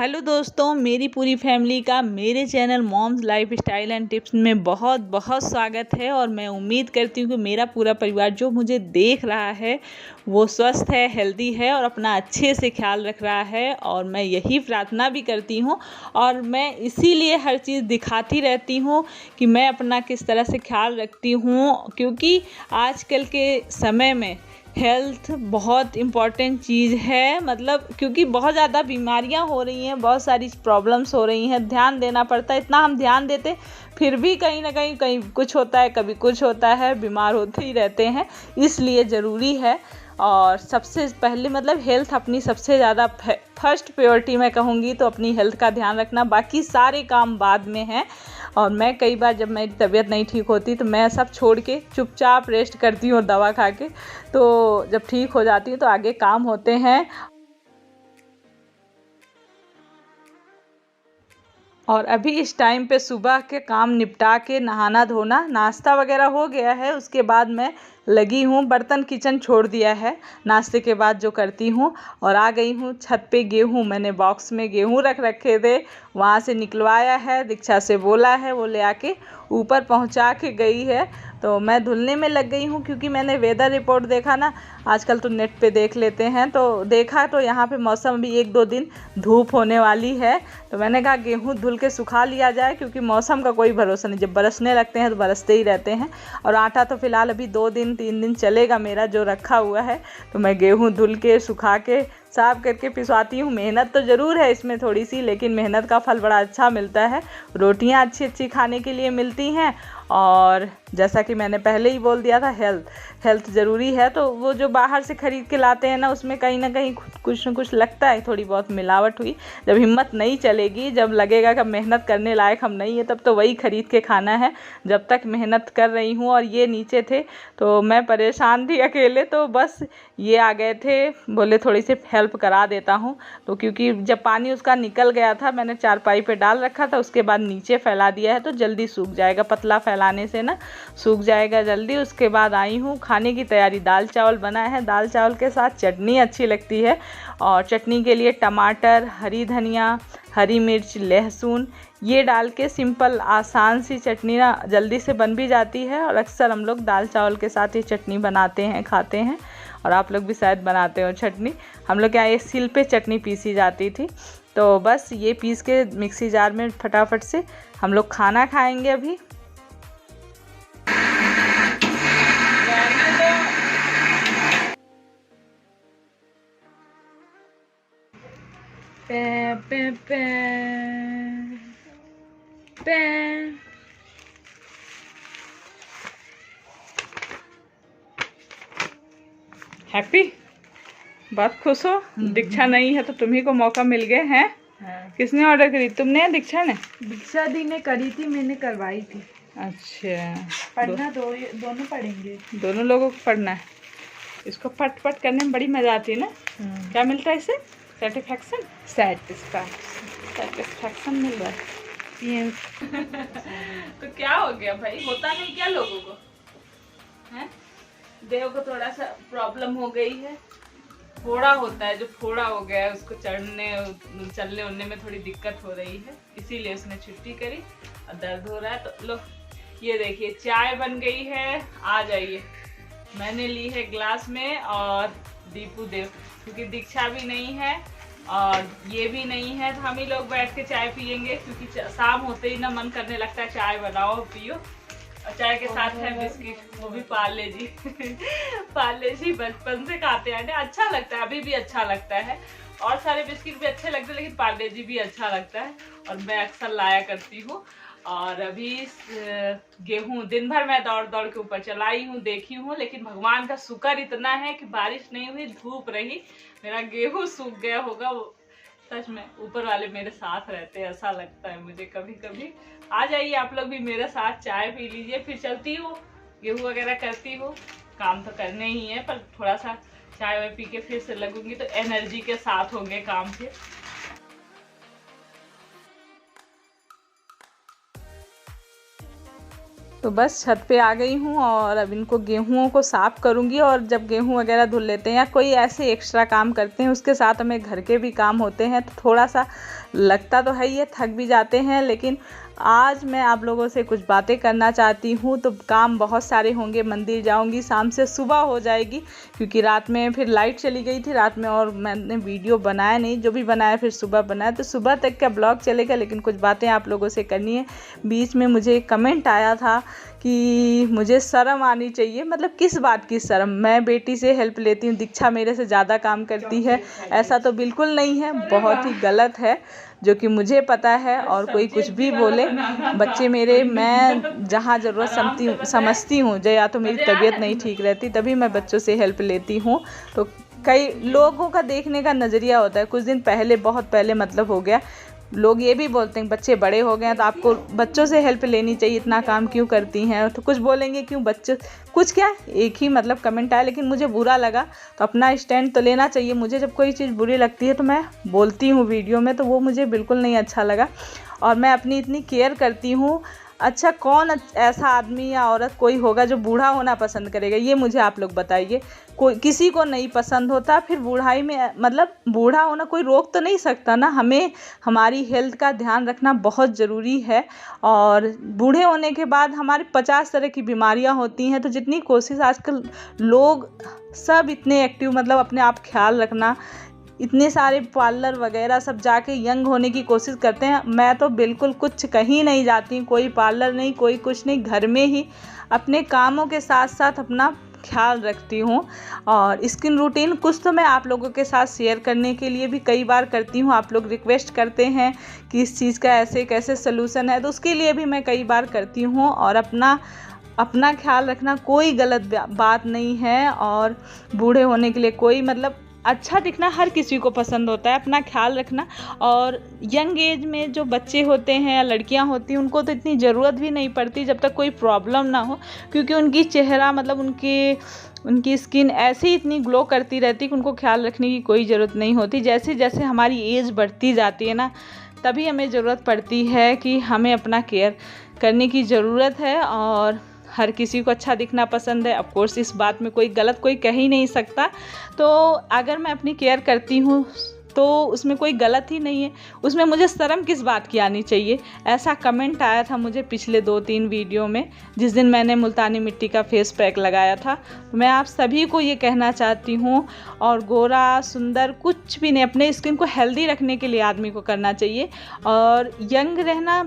Hello दोस्तों, मेरी पूरी फैमिली का मेरे channel moms lifestyle and tips में बहुत बहुत स्वागत है। और मैं उम्मीद करती हूँ कि मेरा पूरा परिवार जो मुझे देख रहा है वो स्वस्थ है, हेल्दी है और अपना अच्छे से ख्याल रख रहा है। और मैं यही प्रार्थना भी करती हूँ और मैं इसीलिए हर चीज़ दिखाती रहती हूँ कि मैं अपना किस तरह से ख्याल रखती हूँ, क्योंकि आजकल के समय में हेल्थ बहुत इम्पॉर्टेंट चीज़ है। मतलब क्योंकि बहुत ज़्यादा बीमारियां हो रही हैं, बहुत सारी प्रॉब्लम्स हो रही हैं, ध्यान देना पड़ता है। इतना हम ध्यान देते फिर भी कहीं ना कहीं कुछ होता है, कभी कुछ होता है, बीमार होते ही रहते हैं। इसलिए ज़रूरी है। और सबसे पहले मतलब हेल्थ अपनी सबसे ज़्यादा फर्स्ट प्रायोरिटी मैं कहूँगी तो अपनी हेल्थ का ध्यान रखना, बाकी सारे काम बाद में हैं। और मैं कई बार जब मेरी तबीयत नहीं ठीक होती तो मैं सब छोड़ के चुपचाप रेस्ट करती हूँ दवा खा के, तो जब ठीक हो जाती हूँ तो आगे काम होते हैं। और अभी इस टाइम पे सुबह के काम निपटा के नहाना धोना नाश्ता वगैरह हो गया है, उसके बाद मैं लगी हूँ, बर्तन किचन छोड़ दिया है नाश्ते के बाद जो करती हूँ। और आ गई हूँ छत पे। गेहूँ मैंने बॉक्स में गेहूँ रख रखे थे, वहाँ से निकलवाया है, दीक्षा से बोला है, वो ले आके ऊपर पहुँचा के गई है। तो मैं धुलने में लग गई हूँ क्योंकि मैंने वेदर रिपोर्ट देखा ना, आजकल तो नेट पे देख लेते हैं, तो देखा तो यहाँ पे मौसम भी 1-2 दिन धूप होने वाली है। तो मैंने कहा गेहूँ धुल के सुखा लिया जाए, क्योंकि मौसम का कोई भरोसा नहीं, जब बरसने लगते हैं तो बरसते ही रहते हैं। और आटा तो फिलहाल अभी 2-3 दिन चलेगा मेरा जो रखा हुआ है। तो मैं गेहूँ धुल के सुखा के साफ करके पिसवाती हूँ। मेहनत तो ज़रूर है इसमें थोड़ी सी, लेकिन मेहनत का फल बड़ा अच्छा मिलता है। रोटियाँ अच्छी अच्छी खाने के लिए मिलती हैं। और जैसा कि मैंने पहले ही बोल दिया था, हेल्थ ज़रूरी है। तो वो जो बाहर से ख़रीद के लाते हैं ना, उसमें कहीं ना कहीं कुछ ना कुछ लगता है, थोड़ी बहुत मिलावट हुई। जब हिम्मत नहीं चलेगी, जब लगेगा कि मेहनत करने लायक हम नहीं है, तब तो वही ख़रीद के खाना है। जब तक मेहनत कर रही हूँ। और ये नीचे थे तो मैं परेशान थी अकेले, तो बस ये आ गए थे, बोले थोड़ी सी हेल्प करा देता हूँ। तो क्योंकि जब पानी उसका निकल गया था, मैंने चारपाई पे डाल रखा था, उसके बाद नीचे फैला दिया है तो जल्दी सूख जाएगा, पतला फैलाने से ना सूख जाएगा जल्दी। उसके बाद आई हूँ खाने की तैयारी। दाल चावल बना है, दाल चावल के साथ चटनी अच्छी लगती है। और चटनी के लिए टमाटर, हरी धनिया, हरी मिर्च, लहसुन ये डाल के सिंपल आसान सी चटनी ना जल्दी से बन भी जाती है। और अक्सर हम लोग दाल चावल के साथ ये चटनी बनाते हैं, खाते हैं। और आप लोग भी शायद बनाते हो चटनी। हम लोग यहाँ ये सिल पे चटनी पीसी जाती थी, तो बस ये पीस के मिक्सी जार में फटाफट से हम लोग खाना खाएंगे अभी। पे पे पे पे हैप्पी, बहुत खुश हो? दीक्षा नहीं है तो तुम्ही को मौका मिल गए हैं। हाँ। किसने ऑर्डर करी, तुमने या दीक्षा ने? दीक्षा दी ने करी थी, मैंने करवाई थी। अच्छा, पढ़ना दोनों पढ़ेंगे, दोनों लोगों को पढ़ना है। इसको पट पट करने में बड़ी मजा आती है ना। क्या मिलता है इससे? सेटिस्फैक्शन मिल रहा है। तो क्या हो गया भाई, होता नहीं क्या लोगों को है? देव को थोड़ा सा प्रॉब्लम हो गई है, फोड़ा होता है, जो फोड़ा हो गया है उसको चलने उड़ने में थोड़ी दिक्कत हो रही है, इसीलिए उसने छुट्टी करी और दर्द हो रहा है। तो लो ये देखिए चाय बन गई है, आ जाइए। मैंने ली है ग्लास में, और दीपू देव, क्योंकि दीक्षा भी नहीं है और ये भी नहीं है, तो हम ही लोग बैठ के चाय पियेंगे। क्योंकि शाम होते ही ना मन करने लगता है चाय बनाओ पियो। और चाय के साथ है बिस्किट, वो भी पार्ले जी। पार्ले जी बचपन से खाते हैं, अच्छा लगता है, अभी भी अच्छा लगता है। और सारे बिस्किट भी अच्छे लगते हैं, लेकिन पार्ले जी भी अच्छा लगता है और मैं अक्सर लाया करती हूँ। और अभी गेहूं दिन भर मैं दौड़ दौड़ के ऊपर चलाई हूँ, देखी हूँ, लेकिन भगवान का शुक्र इतना है कि बारिश नहीं हुई, धूप रही, मेरा गेहूं सूख गया होगा। सच में ऊपर वाले मेरे साथ रहते हैं, ऐसा लगता है मुझे कभी कभी। आ जाइए आप लोग भी मेरे साथ, चाय पी लीजिए, फिर चलती हूँ, गेहूं वगैरह करती हूँ। काम तो करने ही है, पर थोड़ा सा चाय वाय पी के फिर से लगूंगी तो एनर्जी के साथ होंगे काम फिर। तो बस छत पे आ गई हूँ और अब इनको गेहूँ को साफ़ करूँगी। और जब गेहूँ वगैरह धुल लेते हैं या कोई ऐसे एक्स्ट्रा काम करते हैं, उसके साथ हमें घर के भी काम होते हैं, तो थोड़ा सा लगता तो है ही है, थक भी जाते हैं। लेकिन आज मैं आप लोगों से कुछ बातें करना चाहती हूँ। तो काम बहुत सारे होंगे, मंदिर जाऊँगी, शाम से सुबह हो जाएगी, क्योंकि रात में फिर लाइट चली गई थी रात में और मैंने वीडियो बनाया नहीं, जो भी बनाया फिर सुबह बनाया, तो सुबह तक का ब्लॉग चलेगा। लेकिन कुछ बातें आप लोगों से करनी है। बीच में मुझे एक कमेंट आया था कि मुझे शर्म आनी चाहिए। मतलब किस बात की शर्म? मैं बेटी से हेल्प लेती हूँ, दीक्षा मेरे से ज़्यादा काम करती है, ऐसा तो बिल्कुल नहीं है, बहुत ही गलत है, जो कि मुझे पता है। और कोई कुछ भी बोले, बच्चे मेरे, मैं जहाँ ज़रूरत समझती हूँ, जो या तो मेरी तबीयत नहीं ठीक रहती तभी मैं बच्चों से हेल्प लेती हूँ। तो कई लोगों का देखने का नज़रिया होता है। कुछ दिन पहले, बहुत पहले मतलब हो गया, लोग ये भी बोलते हैं बच्चे बड़े हो गए हैं तो आपको बच्चों से हेल्प लेनी चाहिए, इतना काम क्यों करती हैं? तो कुछ बोलेंगे क्यों बच्चे, कुछ क्या, एक ही मतलब कमेंट आया, लेकिन मुझे बुरा लगा तो अपना स्टैंड तो लेना चाहिए। मुझे जब कोई चीज़ बुरी लगती है तो मैं बोलती हूँ वीडियो में, तो वो मुझे बिल्कुल नहीं अच्छा लगा। और मैं अपनी इतनी केयर करती हूँ। अच्छा, कौन ऐसा आदमी या औरत कोई होगा जो बूढ़ा होना पसंद करेगा? ये मुझे आप लोग बताइए। कोई, किसी को नहीं पसंद होता। फिर बूढ़ाई में मतलब बूढ़ा होना कोई रोक तो नहीं सकता ना। हमें हमारी हेल्थ का ध्यान रखना बहुत ज़रूरी है। और बूढ़े होने के बाद हमारे 50 तरह की बीमारियां होती हैं। तो जितनी कोशिश, आजकल लोग सब इतने एक्टिव, मतलब अपने आप ख्याल रखना, इतने सारे पार्लर वगैरह सब जाके यंग होने की कोशिश करते हैं। मैं तो बिल्कुल कुछ कहीं नहीं जाती, कोई पार्लर नहीं, कोई कुछ नहीं, घर में ही अपने कामों के साथ साथ अपना ख्याल रखती हूँ। और स्किन रूटीन कुछ तो मैं आप लोगों के साथ शेयर करने के लिए भी कई बार करती हूँ। आप लोग रिक्वेस्ट करते हैं कि इस चीज़ का ऐसे कैसे सलूशन है, तो उसके लिए भी मैं कई बार करती हूँ। और अपना ख्याल रखना कोई गलत बात नहीं है। और बूढ़े होने के लिए कोई, मतलब अच्छा दिखना हर किसी को पसंद होता है, अपना ख्याल रखना। और यंग एज में जो बच्चे होते हैं या लड़कियां होती हैं, उनको तो इतनी ज़रूरत भी नहीं पड़ती जब तक कोई प्रॉब्लम ना हो, क्योंकि उनकी चेहरा, मतलब उनकी स्किन ऐसे ही इतनी ग्लो करती रहती है कि उनको ख्याल रखने की कोई ज़रूरत नहीं होती। जैसे जैसे हमारी एज बढ़ती जाती है ना, तभी हमें ज़रूरत पड़ती है कि हमें अपना केयर करने की ज़रूरत है। और हर किसी को अच्छा दिखना पसंद है, ऑफ कोर्स इस बात में कोई गलत कोई कह ही नहीं सकता। तो अगर मैं अपनी केयर करती हूँ तो उसमें कोई गलत ही नहीं है, उसमें मुझे शर्म किस बात की आनी चाहिए? ऐसा कमेंट आया था मुझे पिछले 2-3 वीडियो में, जिस दिन मैंने मुल्तानी मिट्टी का फेस पैक लगाया था। मैं आप सभी को ये कहना चाहती हूँ, और गोरा सुंदर कुछ भी नहीं, अपने स्किन को हेल्दी रखने के लिए आदमी को करना चाहिए। और यंग रहना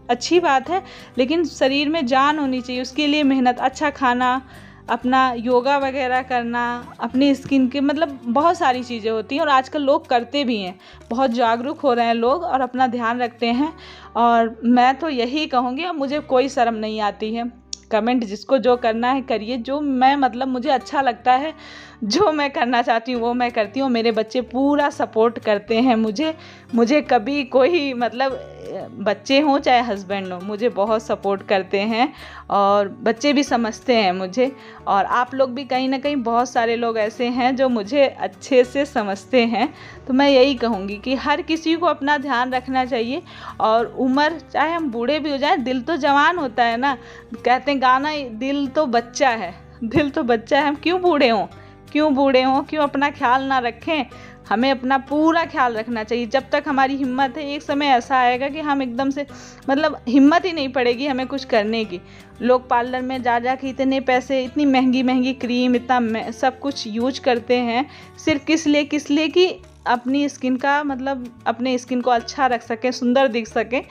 अच्छी बात है, लेकिन शरीर में जान होनी चाहिए, उसके लिए मेहनत, अच्छा खाना, अपना योगा वगैरह करना, अपनी स्किन के, मतलब बहुत सारी चीज़ें होती हैं। और आजकल लोग करते भी हैं, बहुत जागरूक हो रहे हैं लोग और अपना ध्यान रखते हैं। और मैं तो यही कहूँगी, अब मुझे कोई शर्म नहीं आती है। कमेंट जिसको जो करना है करिए, जो मैं, मतलब मुझे अच्छा लगता है, जो मैं करना चाहती हूँ वो मैं करती हूँ। मेरे बच्चे पूरा सपोर्ट करते हैं मुझे कभी कोई, मतलब बच्चे हों चाहे हस्बैंड हो, मुझे बहुत सपोर्ट करते हैं और बच्चे भी समझते हैं मुझे। और आप लोग भी कहीं ना कहीं, बहुत सारे लोग ऐसे हैं जो मुझे अच्छे से समझते हैं। तो मैं यही कहूँगी कि हर किसी को अपना ध्यान रखना चाहिए। और उम्र, चाहे हम बूढ़े भी हो जाएं, दिल तो जवान होता है ना। कहते हैं गाना, दिल तो बच्चा है, दिल तो बच्चा है, हम क्यों बूढ़े हों, क्यों अपना ख्याल ना रखें? हमें अपना पूरा ख्याल रखना चाहिए जब तक हमारी हिम्मत है। एक समय ऐसा आएगा कि हम एकदम से, मतलब हिम्मत ही नहीं पड़ेगी हमें कुछ करने की। लोग पार्लर में जा के इतने पैसे, इतनी महंगी क्रीम, इतना सब कुछ यूज करते हैं, सिर्फ किस लिए कि अपनी स्किन का, मतलब अपने स्किन को अच्छा रख सकें, सुंदर दिख सकें।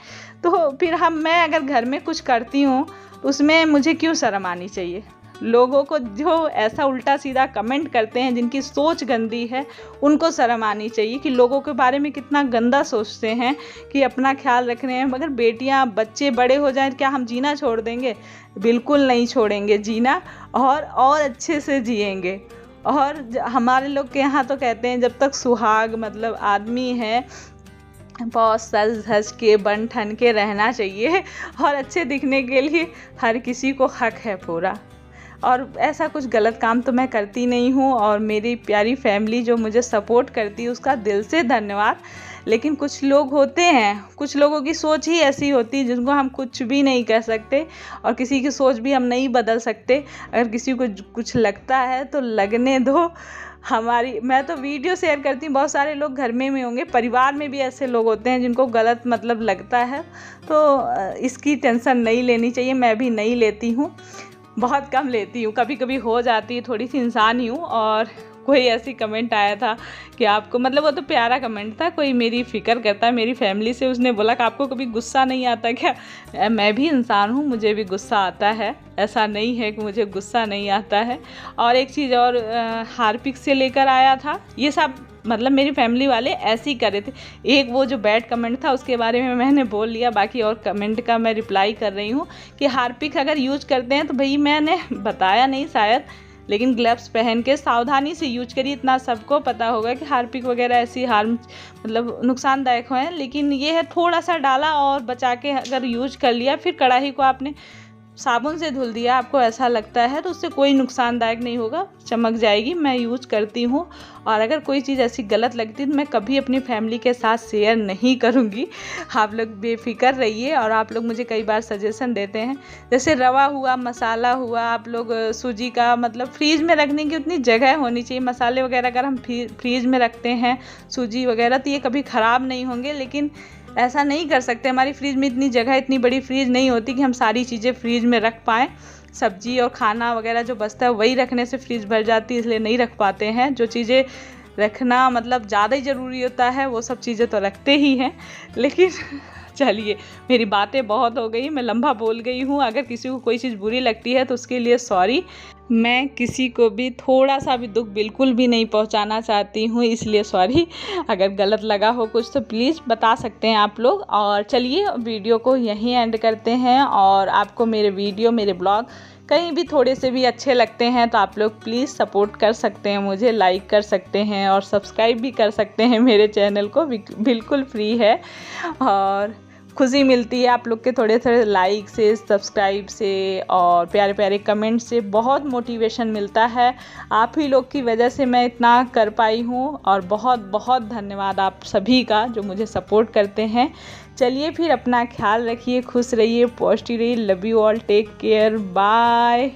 तो फिर मैं अगर घर में कुछ करती हूँ उसमें मुझे क्यों शर्म आनी चाहिए? लोगों को जो ऐसा उल्टा सीधा कमेंट करते हैं, जिनकी सोच गंदी है, उनको शर्म आनी चाहिए कि लोगों के बारे में कितना गंदा सोचते हैं कि अपना ख्याल रख रहे हैं। मगर बेटियां, बच्चे बड़े हो जाएं, क्या हम जीना छोड़ देंगे? बिल्कुल नहीं छोड़ेंगे जीना, और अच्छे से जिएंगे। और हमारे लोग के यहाँ तो कहते हैं, जब तक सुहाग, मतलब आदमी है, बहुत सज धज के बन ठन के रहना चाहिए। और अच्छे दिखने के लिए हर किसी को हक है पूरा। और ऐसा कुछ गलत काम तो मैं करती नहीं हूँ। और मेरी प्यारी फैमिली जो मुझे सपोर्ट करती है, उसका दिल से धन्यवाद। लेकिन कुछ लोग होते हैं, कुछ लोगों की सोच ही ऐसी होती है जिनको हम कुछ भी नहीं कह सकते और किसी की सोच भी हम नहीं बदल सकते। अगर किसी को कुछ लगता है तो लगने दो। मैं तो वीडियो शेयर करती हूँ, बहुत सारे लोग घर में भी होंगे, परिवार में भी ऐसे लोग होते हैं जिनको गलत मतलब लगता है, तो इसकी टेंशन नहीं लेनी चाहिए। मैं भी नहीं लेती हूँ, बहुत कम लेती हूँ, कभी कभी हो जाती है, थोड़ी सी इंसान ही हूँ। और कोई ऐसी कमेंट आया था कि आपको, मतलब वो तो प्यारा कमेंट था, कोई मेरी फ़िक्र करता है मेरी फैमिली से, उसने बोला कि आपको कभी गुस्सा नहीं आता क्या? मैं भी इंसान हूँ, मुझे भी गुस्सा आता है, ऐसा नहीं है कि मुझे गुस्सा नहीं आता है। और एक चीज़ और, हार्पिक से लेकर आया था, ये सब मतलब मेरी फैमिली वाले ऐसे ही कर रहे थे। एक वो जो बैड कमेंट था उसके बारे में मैंने बोल लिया, बाकी और कमेंट का मैं रिप्लाई कर रही हूँ कि हार्पिक अगर यूज करते हैं तो भाई मैंने बताया नहीं शायद, लेकिन ग्लव्स पहन के सावधानी से यूज करिए। इतना सबको पता होगा कि हार्पिक वगैरह ऐसी मतलब नुकसानदायक हैं, लेकिन ये है थोड़ा सा डाला और बचा के अगर यूज कर लिया, फिर कढ़ाई को आपने साबुन से धुल दिया, आपको ऐसा लगता है तो उससे कोई नुकसानदायक नहीं होगा, चमक जाएगी। मैं यूज़ करती हूँ और अगर कोई चीज़ ऐसी गलत लगती है तो मैं कभी अपनी फैमिली के साथ शेयर नहीं करूँगी। आप लोग बेफिक्र रहिए। और आप लोग मुझे कई बार सजेशन देते हैं, जैसे रवा हुआ, मसाला हुआ, आप लोग सूजी का मतलब फ्रीज में रखने की उतनी जगह होनी चाहिए। मसाले वगैरह अगर हम फ्रीज में रखते हैं, सूजी वगैरह, तो ये कभी ख़राब नहीं होंगे, लेकिन ऐसा नहीं कर सकते। हमारी फ्रिज में इतनी जगह, इतनी बड़ी फ्रिज नहीं होती कि हम सारी चीज़ें फ्रिज में रख पाएँ। सब्जी और खाना वगैरह जो बचता है वही रखने से फ्रिज भर जाती है, इसलिए नहीं रख पाते हैं। जो चीज़ें रखना मतलब ज़्यादा ही ज़रूरी होता है वो सब चीज़ें तो रखते ही हैं। लेकिन चलिए, मेरी बातें बहुत हो गई, मैं लंबा बोल गई हूँ। अगर किसी को कोई चीज़ बुरी लगती है तो उसके लिए सॉरी। मैं किसी को भी थोड़ा सा भी दुख बिल्कुल भी नहीं पहुंचाना चाहती हूं, इसलिए सॉरी। अगर गलत लगा हो कुछ तो प्लीज़ बता सकते हैं आप लोग। और चलिए वीडियो को यहीं एंड करते हैं। और आपको मेरे वीडियो, मेरे ब्लॉग कहीं भी थोड़े से भी अच्छे लगते हैं तो आप लोग प्लीज़ सपोर्ट कर सकते हैं, मुझे लाइक कर सकते हैं और सब्सक्राइब भी कर सकते हैं। मेरे चैनल को बिल्कुल फ्री है और खुशी मिलती है आप लोग के थोड़े थोड़े लाइक से, सब्सक्राइब से और प्यारे प्यारे कमेंट से बहुत मोटिवेशन मिलता है। आप ही लोग की वजह से मैं इतना कर पाई हूँ और बहुत बहुत धन्यवाद आप सभी का जो मुझे सपोर्ट करते हैं। चलिए फिर, अपना ख्याल रखिए, खुश रहिए, पॉजिटिव रहिए। Love you all, take care, bye.